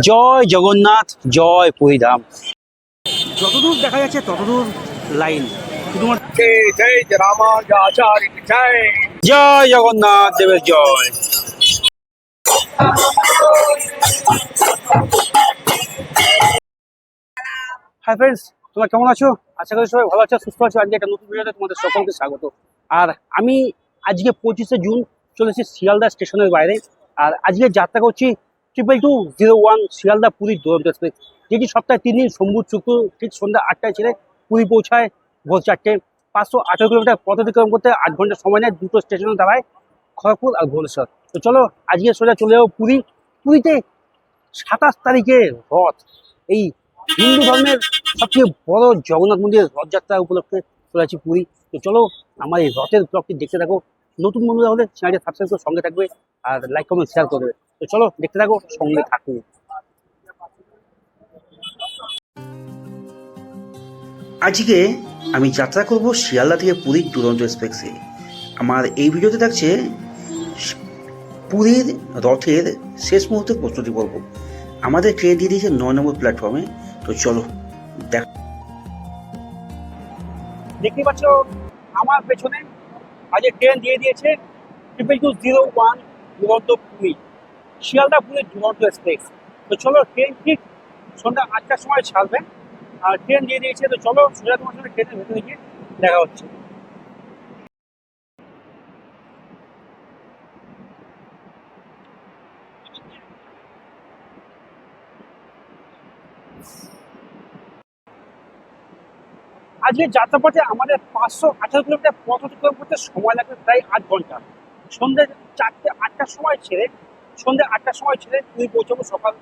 জয় জগন্নাথ, জয় পুরীধাম। যতদূর দেখা যাচ্ছে ততদূর লাইন, শুধুমাত্র জয় রামানুজাচার্য জয়। জয় জগন্নাথ দেবের জয়। হাই ফ্রেন্ডস, তোমরা কেমন আছো? আশা করি সবাই ভালো আছো, সুস্থ আছো। আজকে একটা নতুন ভিডিওতে তোমাদের সকলকে স্বাগত। আর আমি আজকে 25শে জুন চলেছি শিয়ালদা স্টেশনের বাইরে। আর আজকে যাত্রা করছি 2201 শিয়ালদা পুরী দুরন্ত এক্সপ্রেস, যেটি সপ্তাহে 3 দিন সোম শুক্র ঠিক সন্ধ্যা 8টায় ছেড়ে পুরী পৌঁছায় ভোর 4টে। 518 কিলোমিটার পথ অতিক্রম করতে 8 ঘন্টা সময় নেয়। দুটো স্টেশনে দাঁড়ায়, খড়গপুর আর ভুবনেশ্বর। তো চলো আজকে সোজা চলে যাবো পুরী। পুরীতে 27 তারিখে রথ, এই হিন্দু ধর্মের সবচেয়ে বড় জগন্নাথ মন্দিরের রথযাত্রা উপলক্ষে চলে যাচ্ছি পুরী। তো চলো আমার এই রথের ব্লগটি দেখতে থাকো। নতুন বন্ধুরা হলে চ্যানেলটি সাবস্ক্রাইব করে সঙ্গে থাকবে, আর লাইক কমেন্ট শেয়ার করবে। তো চলো দেখতে থাকো, সঙ্গে থাকুন। আজকে আমি যাত্রা করব শিয়ালদা থেকে পুরীর দুরন্ত এক্সপ্রেসে। আমার এই ভিডিওতে থাকছে পুরীর রথের শেষ মুহূর্তের প্রস্তুতি পর্ব। আমাদের ট্রেন দিয়ে দিয়েছে 9 নম্বর প্ল্যাটফর্মে। তো চলো দেখতে পাচ্ছ আমার পেছনে আজকে ট্রেন দিয়ে দিয়েছে 2201 দুরন্ত পুরী, শিয়ালদা পুরীর দুরন্ত এক্সপ্রেস। তো চলো ট্রেন ঠিক সন্ধ্যা 8টার সময় ছাড়বে, আর ট্রেন দিয়ে দিয়েছে। তো চলো সোজা তোমার সঙ্গে ট্রেনের ভেতরে গিয়ে দেখা হচ্ছে। আজকে যাত্রাপথে আমাদের 518 কিলোমিটার পথ অতিক্রম করতে সময় লাগবে প্রায় 8 ঘন্টা। সন্ধ্যে 8টার সময় ছেড়ে পুরী পৌঁছাবো সকাল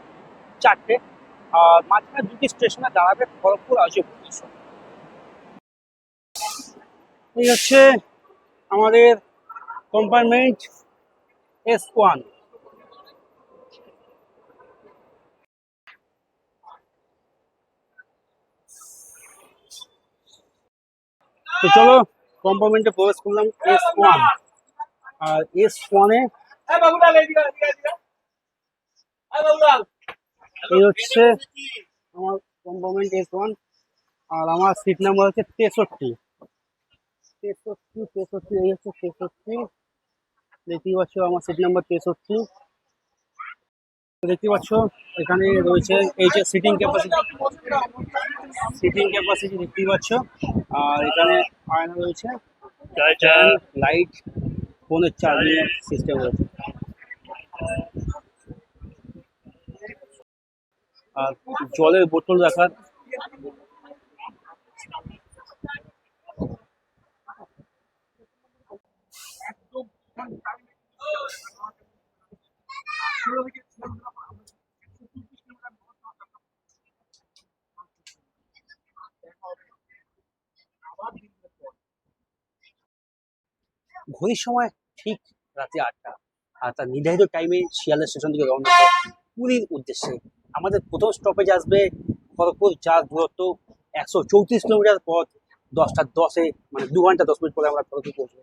4টে। আর মাঝখানে দুটি স্টেশনে দাঁড়াবে, খড়গপুর আর ভুবনেশ্বর। এই হচ্ছে আমাদের কম্পার্টমেন্ট S1। তো চলো কম্পার্টমেন্টে প্রবেশ করলাম, S1। আর S1-এ এই হচ্ছে আমার কম্পার্টমেন্ট S1। আর আমার সিট নাম্বার হচ্ছে 63। এই হচ্ছে 63। দেখতেই পাচ্ছ আমার সিট নাম্বার 63। দেখতে পাচ্ছ এখানে রয়েছে এই যে সিটিং ক্যাপাসিটি দেখতেই পাচ্ছ। আর এখানে আয়না রয়েছে, লাইট, ফোনের চার্জিং সিস্টেম রয়েছে। আর জলের বোতল রাখার ঘড়ির সময় ঠিক রাতে 8টা। আর তার নির্ধারিত টাইমে শিয়ালদা স্টেশন থেকে রওনা দেব পুরীর উদ্দেশ্যে। আমাদের প্রথম স্টপেজ আসবে খড়গপুর, যার দূরত্ব 134 কিলোমিটার পথ। 10টা 10-এ, মানে 2 ঘন্টা 10 মিনিট পরে আমরা খড়গপুর পৌঁছবো।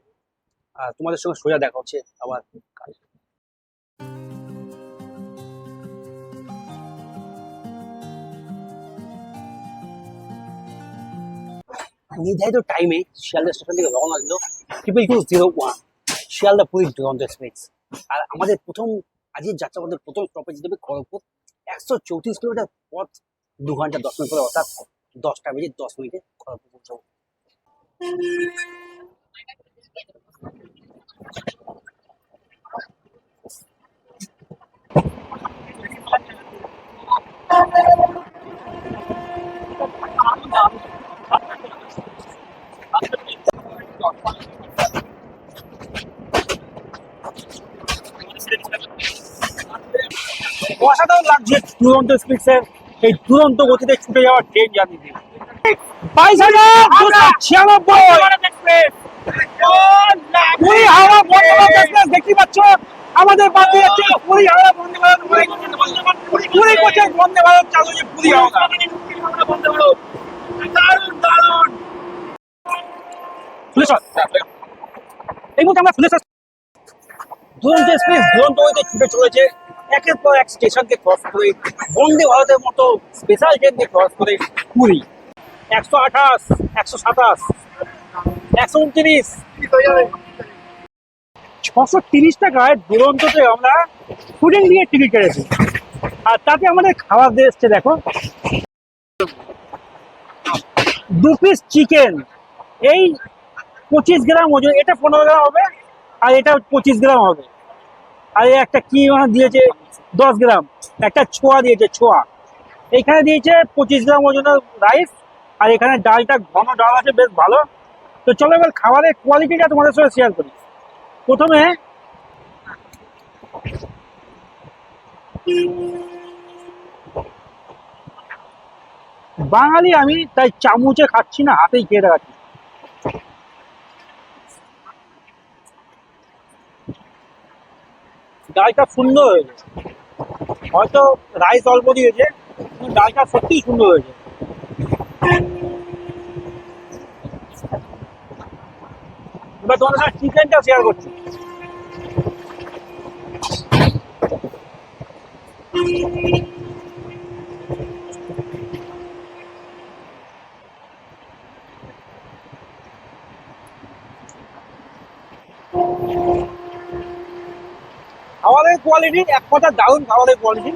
আর তোমাদের সঙ্গে সোজা দেখা হচ্ছে আবার কাল। নির্ধারিত টাইমে শিয়ালদা স্টেশন থেকে রওনা দিল 2201 শিয়ালদা পুরী দুরন্ত এক্সপ্রেস। আর আমাদের আজকের যাত্রাপথের প্রথম স্টপেজ দেবে খড়গপুর। 134 কিলোমিটার পথ, 2 ঘন্টা 10 মিনিট পরে, অর্থাৎ 10টা বেজে 10 মিনিটে খড়গপুর পৌঁছাবো। অসাধারণ লাগছে দুরন্ত এক্সপ্রেসের এই দুরন্ত গতিতে ছুটে যাওয়ার train journey. 22,296 Puri Howrah Vande Bharat express দেখতে পাচ্ছ। আমাদের বাদ যাচ্ছে পুরী হাওড়া বন্দে ভারত, পুরী কোচের বন্দে ভারত চালু হচ্ছে পুরী হাওড়া বন্দে ভারত। দারুণ দারুণ। এই মুহূর্তে আমরা ফুলেশ্বর দুরন্ত এক্সপ্রেস দুরন্ত গতিতে ছুটে চলেছে একের পর এক স্টেশনকে ক্রস করে বন্দে ভারতের মতো স্পেশাল ট্রেনকে ক্রস করে পুরী। 128, 127, 129, 630 টাকায় দুরন্ততে আমরা ফুডিং দিয়ে টিকিট কেটেছি। আর তাতে আমাদের খাবার দিয়ে এসছে দেখো, 2 পিস চিকেন, এই 25 গ্রাম ওজন, এটা 15 গ্রাম হবে আর এটা 25 গ্রাম হবে। আর এই একটা কি দিয়েছে 10 গ্রাম, একটা ছোয়া দিয়েছে, ছোয়া। এখানে দিয়েছে 25 গ্রাম ওজনের রাইস, আর এখানে ডালটা ঘন ডাল আছে, বেশ ভালো। তো চলো এবার খাবারের কোয়ালিটিটা তোমাদের সঙ্গে শেয়ার করি। প্রথমে বাঙালি আমি, তাই চামচে খাচ্ছি না, হাতেই খেয়ে দেখাচ্ছি। ডালটা সুন্দর হয়েছে, হয়তো রাইস অল্প দিয়েছে কিন্তু ডালটা সত্যিই সুন্দর হয়েছে। এবার তোমাদের সাথে চিকেনটা শেয়ার করছি। খাবারের কোয়ালিটি এক কথা দারুণ, খাবারের কোয়ালিটি।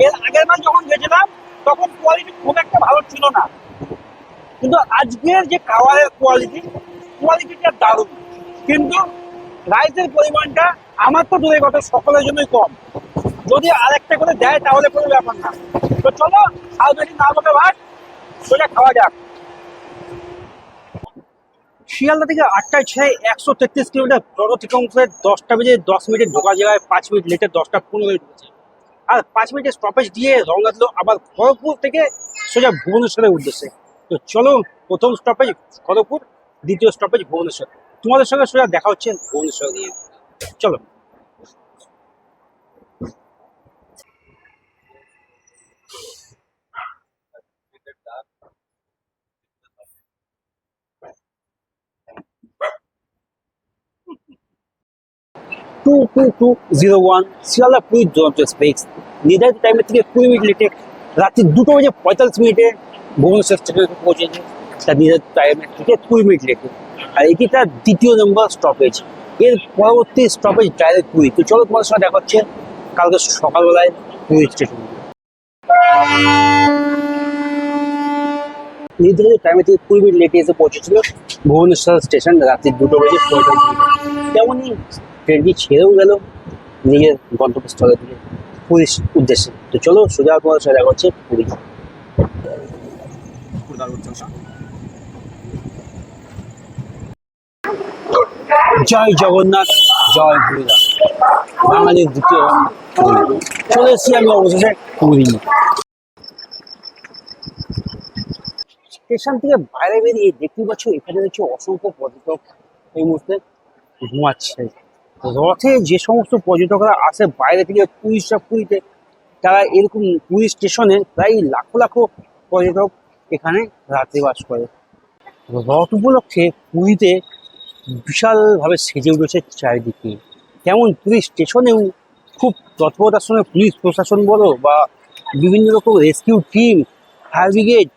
এর আগের বার যখন গেছিলাম তখন কোয়ালিটি খুব একটা ভালো ছিল না, কিন্তু আজকের যে খাবারের কোয়ালিটিটা দারুণ। কিন্তু রাইসের পরিমাণটা আমার তো দূরের কথা, সকলের জন্যই কম। যদি আরেকটা করে দেয় তাহলে কোনো ব্যাপার না। তো চলো আর বেশি না বলে ভাত সোজা খাওয়া যাক। শিয়ালদা থেকে 8টায় ছেড়ে 133 কিলোমিটার টোটো থেকে 10টা বেজে 10 মিনিটে ঢোকা জায়গায় 5 মিনিট লেটে 10টা 15 ঢুকেছে। আর 5 মিনিটের স্টপেজ দিয়ে রওনা দিল আবার খড়গপুর থেকে সোজা ভুবনেশ্বরের উদ্দেশ্যে। তো চলো, প্রথম স্টপেজ খড়গপুর, দ্বিতীয় স্টপেজ ভুবনেশ্বর। তোমাদের সঙ্গে সোজা দেখা হচ্ছে ভুবনেশ্বর দিয়ে। চলো। টু 2 শিয়ালদা পুরী দুরন্ত এক্সপ্রেস নির্ধারিত টাইমের থেকে 20 মিনিট লেটে রাত্রি 2টা বেজে 45 মিনিটে ভুবনেশ্বর স্টেশনে পৌঁছেছে। তার নির্ধারিত টাইমের থেকে 20 মিনিট লেটে। আর এটি তার দ্বিতীয় নম্বর স্টপেজ। এর পরবর্তী স্টপেজ ডাইরেক্ট পুরী। তো চলো তোমাদের সঙ্গে দেখা হচ্ছে কালকে সকালবেলায় পুরী স্টেশনে। নির্ধারিত টাইমে থেকে 20 মিনিট লেটে এসে পৌঁছেছিল ভুবনেশ্বর স্টেশন রাত্রি 2টা বেজে 45 মিনিট। তেমনই ট্রেনটি ছেড়েও গেল নিজের গন্তব্যস্থলের দিকে, পুরীর উদ্দেশ্যে। তো চলো সোজা তোমাদের সাথে দেখা হচ্ছে পুরী। জয় জগন্নাথ, জয় পুরীরা, বাঙালির দ্বিতীয় পুরী। চলে এসেছি আমি অবশেষে পুরী স্টেশন থেকে বাইরে বেরিয়ে দেখতে পাচ্ছ এখানে হচ্ছে অসংখ্য পর্যটক এই মুহূর্তে ঘুমাচ্ছে। রথে যে সমস্ত পর্যটকরা আসে বাইরে থেকে পুরীতে, তারা এরকম পুরী স্টেশনে প্রায় লাখো লাখো পর্যটক এখানে রাত্রিবাস করে। রথ উপলক্ষে পুরীতে বিশালভাবে সেজে উঠেছে চারিদিকে। তেমন পুরী স্টেশনেও খুব তৎপরতার সঙ্গে পুলিশ প্রশাসন বলো বা বিভিন্ন রকম রেস্কিউ টিম, ফায়ার ব্রিগেড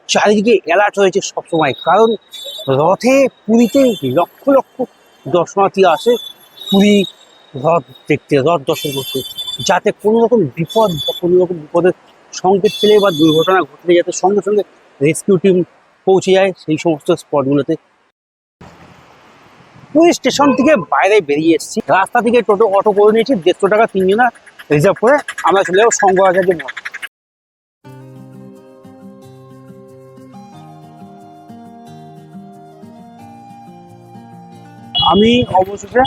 চারিদিকে অ্যালার্ট হয়েছে সবসময়। কারণ রথে পুরীতে লক্ষ লক্ষ দর্শনার্থী আসে পুরী রথ দেখতে, রথ দর্শন করতে, যাতে কোনো রকম বিপদ বা কোনো রকম বিপদের সংকেত পেলে বা দুর্ঘটনা ঘটলে যাতে সঙ্গে সঙ্গে রেস্কিউ টিম পৌঁছে যায় সেই সমস্ত স্পটগুলোতে। পুরী স্টেশন থেকে বাইরে বেরিয়ে এসেছি, রাস্তা থেকে অটো করে নিয়েছি, 150 টাকা তিনজনা রিজার্ভ করে আমরা চলে যাবো শঙ্করাচার্য মঠ। আমি অবশেষে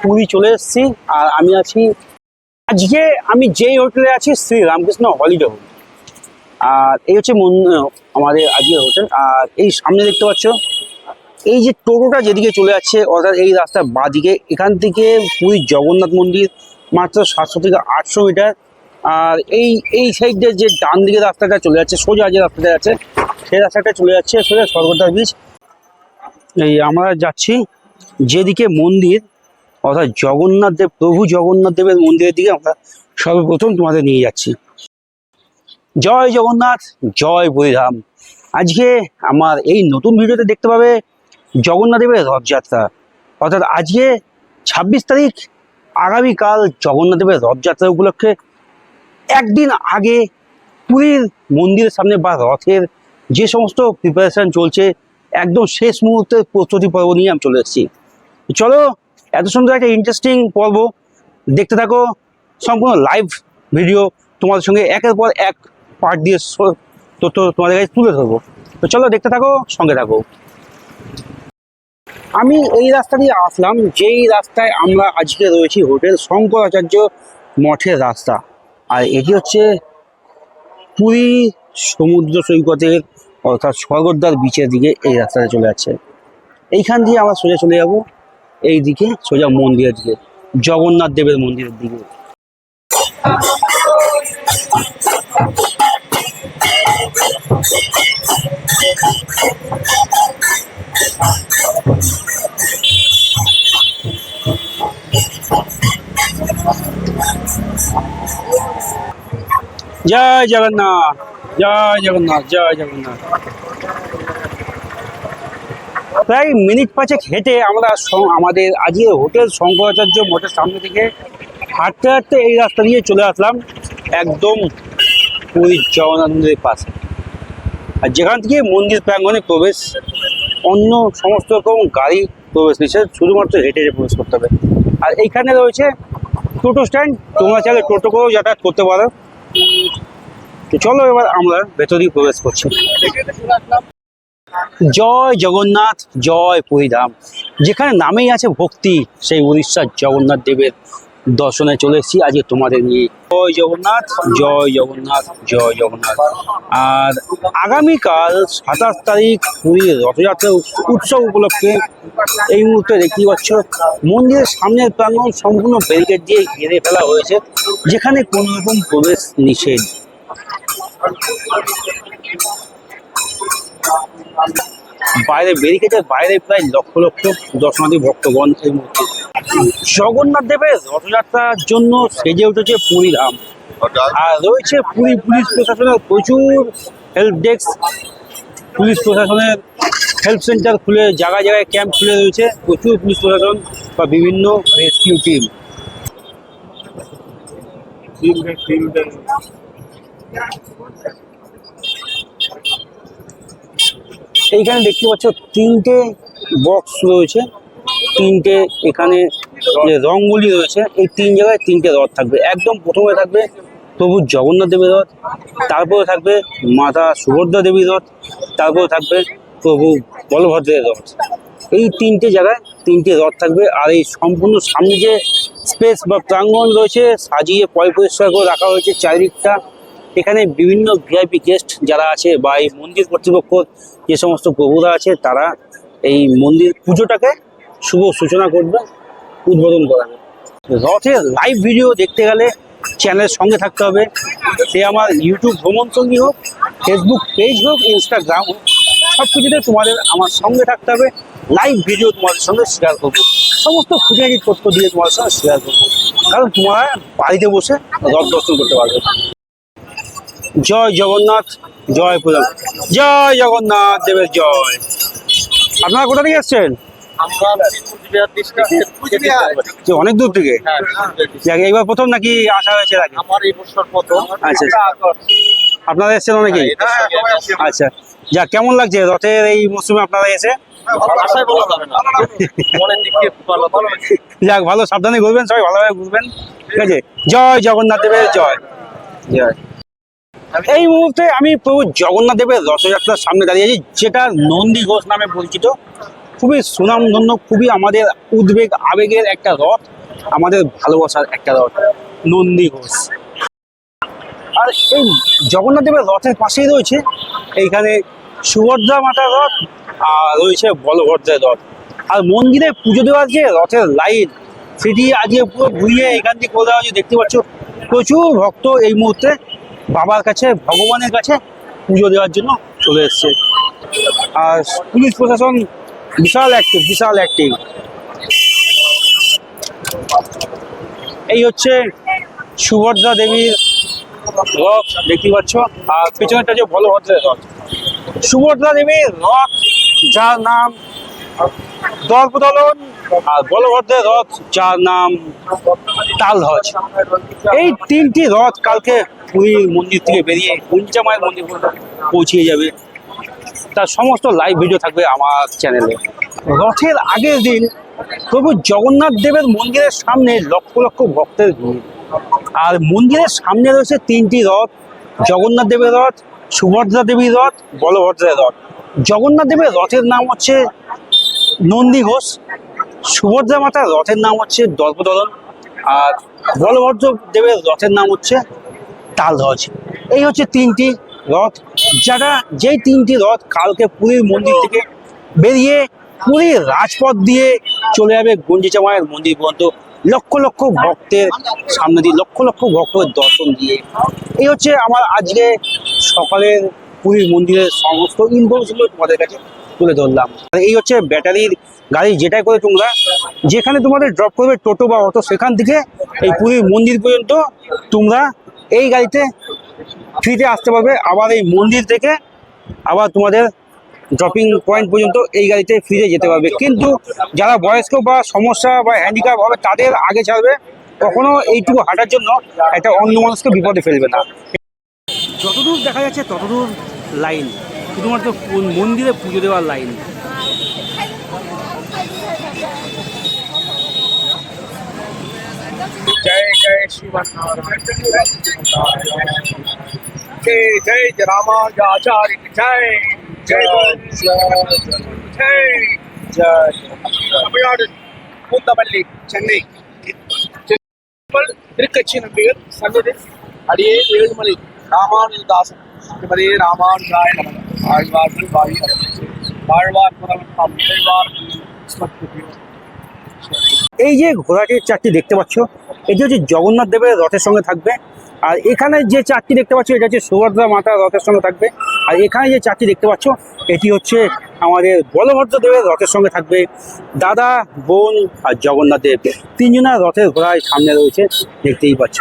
পুরী চলে এসেছি। আর আমি আছি আজকে, আমি যেই হোটেলে আছি শ্রী রামকৃষ্ণ হলিডে হোটেল। আর এই হচ্ছে আমাদের আজকের হোটেল। আর এই সামনে দেখতে পাচ্ছ এই যে টোটোটা যেদিকে চলে যাচ্ছে, অর্থাৎ এই রাস্তার বাঁদিকে, এখান থেকে পুরী জগন্নাথ মন্দির মাত্র 700 থেকে 800 মিটার। আর এই সাইডের যে ডান দিকে রাস্তাটা চলে যাচ্ছে, সোজা যে রাস্তাটা আছে সেই রাস্তাটা চলে যাচ্ছে সোজা স্বর্গদ্বার ব্রিজ। এই আমরা যাচ্ছি যেদিকে মন্দির, অর্থাৎ জগন্নাথ দেব, প্রভু জগন্নাথ দেবের মন্দিরের দিকে আমরা সর্বপ্রথম তোমাদের নিয়ে যাচ্ছি। জয় জগন্নাথ, জয় বলিধাম। আজকে আমার এই নতুন ভিডিওতে দেখতে পাবে জগন্নাথ দেবের রথযাত্রা। অর্থাৎ আজকে 26 তারিখ, আগামীকাল জগন্নাথ দেবের রথযাত্রা উপলক্ষে একদিন আগে পুরীর মন্দিরের সামনে বা রথের যে সমস্ত প্রিপারেশন চলছে, একদম শেষ মুহূর্তের প্রস্তুতি পর্ব নিয়ে আমি চলে এসেছি। চলো, এত সুন্দর একটা ইন্টারেস্টিং পর্ব দেখতে থাকো। সম্পূর্ণ লাইভ ভিডিও তোমাদের সঙ্গে একের পর এক পার্ট দিয়ে তথ্য তোমাদের কাছে তুলে ধরবো। তো চলো দেখতে থাকো, সঙ্গে থাকো। আমি এই রাস্তা দিয়ে আসলাম, যেই রাস্তায় আমরা আজকে রয়েছি হোটেল শঙ্করাচার্য মঠের রাস্তা। আর এটি হচ্ছে পুরী সমুদ্র সৈকতের অর্থাৎ স্বর্গদ্বার বিচের দিকে এই রাস্তাটা চলে যাচ্ছে। এইখান দিয়ে আমরা সোজা চলে যাব এই দিকে, সোজা মন্দিরের দিকে, জগন্নাথ দেবের মন্দিরের দিকে। জয় জগন্নাথ, জয় জগন্নাথ, জয় জগন্নাথ। প্রায় মিনিট 5 হেঁটে আমরা আমাদের আজকে হোটেল শঙ্করাচার্য মঠের সামনে থেকে হাঁটতে হাঁটতে এই রাস্তা দিয়ে চলে আসলাম একদম পুরী জগন্নাথ মন্দিরের পাশে। আর যেখান থেকে মন্দির প্রাঙ্গণে প্রবেশ, অন্য সমস্ত রকম গাড়ি প্রবেশ নিষেধ, শুধুমাত্র হেঁটে হেঁটে প্রবেশ করতে হবে। আর এইখানে রয়েছে টোটো স্ট্যান্ড, তোমরা চাইলে টোটো করেও যাতায়াত করতে পারো। তো চলো এবার আমরা ভেতরেই প্রবেশ করছি। জয় জগন্নাথ, জয় পুরীধাম। যেখানে নামেই আছে ভক্তি, সেই উড়িষ্যার জগন্নাথ দেবের দর্শনে চলে এসেছি আজকে তোমাদের নিয়ে। জয় জগন্নাথ, জয় জগন্নাথ, জয় জগন্নাথ। আর আগামীকাল 27 তারিখ পুরীর রথযাত্রা উৎসব উপলক্ষে এই মুহূর্তে দেখতে পাচ্ছ মন্দিরের সামনের প্রাঙ্গণ সম্পূর্ণ ব্যারিকেড দিয়ে ঘিরে ফেলা হয়েছে, যেখানে কোনো রকম প্রবেশ নিষেধ। বাইরে ব্যারিকেডের বাইরে প্রায় লক্ষ লক্ষ দর্শনার্থী ভক্তগণ এই মুহূর্তে জগন্নাথ দেবের রথযাত্রার জন্য সেজে উঠেছে পুরীধাম। আর রয়েছে পুরী পুলিশ প্রশাসনের প্রচুর হেল্প ডেস্ক, পুলিশ প্রশাসনের হেল্প সেন্টার খুলে জায়গায় জায়গায় ক্যাম্প খুলে রয়েছে, প্রচুর পুলিশ প্রশাসন বা বিভিন্ন রেস্কিউ টিম। এইখানে দেখতে পাচ্ছ 3টে বক্স রয়েছে, 3টে এখানে যে রঙগুলি রয়েছে, এই 3 জায়গায় 3টে রথ থাকবে। একদম প্রথমে থাকবে প্রভু জগন্নাথ দেবের রথ, তারপরে থাকবে মাতা সুভদ্রা দেবীর রথ, তারপরে থাকবে প্রভু বলভদ্রের রথ। এই 3টে জায়গায় 3টে রথ থাকবে। আর এই সম্পূর্ণ সামনে যে স্পেস বা প্রাঙ্গণ রয়েছে সাজিয়ে পরিষ্কার করে রাখা হয়েছে চারিদিকটা। এখানে বিভিন্ন ভিআইপি গেস্ট যারা আছে বা এই মন্দির কর্তৃপক্ষ যে সমস্ত প্রভুরা আছে, তারা এই মন্দির পুজোটাকে শুভ সূচনা করবে, উদ্বোধন করাবে। রথের লাইভ ভিডিও দেখতে গেলে চ্যানেলের সঙ্গে থাকতে হবে। সে আমার ইউটিউব ভ্রমণ সঙ্গী হোক, ফেসবুক পেজ হোক, ইনস্টাগ্রাম হোক, সব কিছুতে তোমাদের আমার সঙ্গে থাকতে হবে। লাইভ ভিডিও তোমাদের সঙ্গে শেয়ার করবো, সমস্ত খুঁটিনাটি তথ্য দিয়ে তোমাদের সঙ্গে শেয়ার করবো, কারণ তোমরা বাড়িতে বসে রথ দর্শন করতে পারবে। জয় জগন্নাথ, জয় পুরীধাম, জয় জগন্নাথ দেবের জয়। আপনারা কোথা থেকে এসছেন? অনেক দূর থেকে? এইবার প্রথম নাকি আসা হয়েছে আগে? আচ্ছা, আপনারা এসছেন অনেকেই? আচ্ছা, যা কেমন লাগছে রথের এই মরশুমে আপনারা এসে? যাক, ভালো, সাবধানে ঘুরবেন, সবাই ভালোভাবে ঘুরবেন, ঠিক আছে? জয় জগন্নাথ দেবের জয়, জয়। এই মুহূর্তে আমি প্রভু জগন্নাথ দেবের রথযাত্রার সামনে দাঁড়িয়ে আছি, যেটা নন্দী ঘোষ নামে পরিচিত। খুবই সুনামধন্য, খুবই আমাদের উদ্বেগ আবেগের একটা রথ, আমাদের ভালোবাসার একটা রথ, নন্দী ঘোষ। আর এই জগন্নাথ দেবের রথের পাশেই রয়েছে এইখানে সুভদ্রা মাতার রথ, আর রয়েছে বলভদ্রের রথ। আর মন্দিরে পুজো দেওয়ার যে রথের লাইন, সেটি আজকে পুরো ঘুরিয়ে এখান থেকে করে দেওয়া হয়েছে। দেখতে পাচ্ছ প্রচুর ভক্ত এই মুহূর্তে বাবার কাছে, ভগবানের কাছে পুজো দেওয়ার জন্য চলে এসছে। আর পুলিশ প্রশাসন বিশাল অ্যাক্টিভ, বিশাল অ্যাক্টিভ। এই হচ্ছে সুভদ্রা দেবীর রথ দেখতে পাচ্ছ, আর পেছনেরটা যে বলভদ্রের রথ। সুভদ্রা দেবীর রথ যার নাম দর্পদলন, আর বলভদ্রের রথ যার নাম তালধ্বজ। এই তিনটি রথ কালকে পুরীর মন্দির থেকে বেরিয়ে গুঞ্জা মায়ের মন্দির পর্যন্ত পৌঁছে যাবে। তার সমস্ত লাইভ ভিডিও থাকবে আমার চ্যানেলে। রথের আগের দিন প্রভু জগন্নাথ দেবের মন্দিরের সামনে লক্ষ লক্ষ ভক্তের ভিড়। আর মন্দিরের সামনে রয়েছে তিনটি রথ, জগন্নাথ দেবের রথ, সুভদ্রা দেবীর রথ, বলভদ্রের রথ। জগন্নাথ দেবের রথের নাম হচ্ছে নন্দী ঘোষ, সুভদ্রা মাতার রথের নাম হচ্ছে দর্পদলন, আর বলভদ্র দেবের রথের নাম হচ্ছে তালধ্বজ। এই হচ্ছে তিনটি রথ, যেই তিনটি রথ কালকে পুরীর মন্দির থেকে বেরিয়ে পুরীর রাজপথ দিয়ে চলে যাবে গুঞ্জিচা মায়ের মন্দির পর্যন্ত, লক্ষ লক্ষ ভক্তের সামনে দিয়ে, লক্ষ লক্ষ ভক্তের দর্শন দিয়ে। এই হচ্ছে আমার আজকে সকালের পুরীর মন্দিরের সমস্ত ইনফরমেশন তোমাদের কাছে তুলে ধরলাম। আর এই হচ্ছে ব্যাটারির গাড়ি, যেটাই করে তোমরা যেখানে তোমাদের ড্রপ করবে টোটো বা অটো, সেখান থেকে এই পুরীর মন্দির পর্যন্ত তোমরা এই গাড়িতে ফ্রিতে আসতে পারবে। আবার এই মন্দির থেকে আবার তোমাদের ড্রপিং পয়েন্ট পর্যন্ত এই গাড়িতে ফ্রিতে যেতে পারবে। কিন্তু যারা বয়স্ক বা সমস্যা বা হ্যান্ডিক্যাপ হবে তাদের আগে ছাড়বে, কখনো এইটুকু হাঁটার জন্য একটা অন্য মানুষকে বিপদে ফেলবে না। যতদূর দেখা যাচ্ছে ততদূর লাইন, শুধুমাত্র মন্দিরে পুজো দেওয়ার লাইন। जय जय श्रीमन्नारायण जय जय रामानुजाचार्य जय जय जय जय तमिழ்நாடு பூந்தமல்லி சென்னை திருக்கட்சி நம்பிகள் சன்னதி அடியே ஏழுமலை ராமானுஜதாசன் திருமதியே ராமானுஜாய நமக ஆழ்வார்கள் வாழி வாழ்வார் புறவன் இறைவார் এই যে ঘোড়াটির চারটি দেখতে পাচ্ছ, এটি হচ্ছে জগন্নাথ দেবের রথের সঙ্গে থাকবে। আর এখানে যে চারটি দেখতে পাচ্ছ এটা হচ্ছে সুভদ্রা মাতার রথের সঙ্গে থাকবে। আর এখানে যে চারটি দেখতে পাচ্ছ এটি হচ্ছে আমাদের বলভদ্র দেবের রথের সঙ্গে থাকবে। দাদা, বোন আর জগন্নাথ দেব তিনজনের রথের ঘোড়ায় সামনে রয়েছে, দেখতেই পাচ্ছ।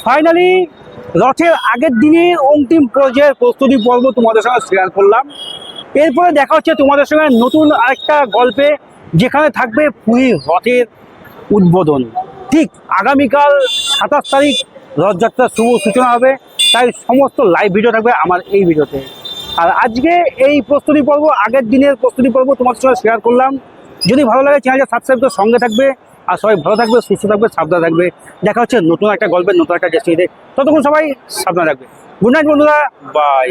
ফাইনালি রথের আগের দিনের অন্তিম পর্যায়ের প্রস্তুতি পর্ব তোমাদের সঙ্গে শেয়ার করলাম। এরপরে দেখা হচ্ছে তোমাদের সঙ্গে নতুন আরেকটা গল্পে, যেখানে থাকবে পুরীর রথের উদ্বোধন। ঠিক আগামীকাল 27 তারিখ রথযাত্রার শুভ সূচনা হবে, তাই সমস্ত লাইভ ভিডিও থাকবে আমার এই ভিডিওতে। আর আজকে এই প্রস্তুতি পর্ব, আগের দিনের প্রস্তুতি পর্ব তোমাদের সঙ্গে শেয়ার করলাম। যদি ভালো লাগে চ্যানেলটা সাবস্ক্রাইব করে সঙ্গে থাকবে। আর সবাই ভালো থাকবে, সুস্থ থাকবে, সাবধানে থাকবে। দেখা হচ্ছে নতুন একটা গল্পের নতুন একটা ডেস্টিনিতে। ততক্ষণ সবাই সাবধানে থাকবে। গুড নাইট বন্ধুরা, বাই।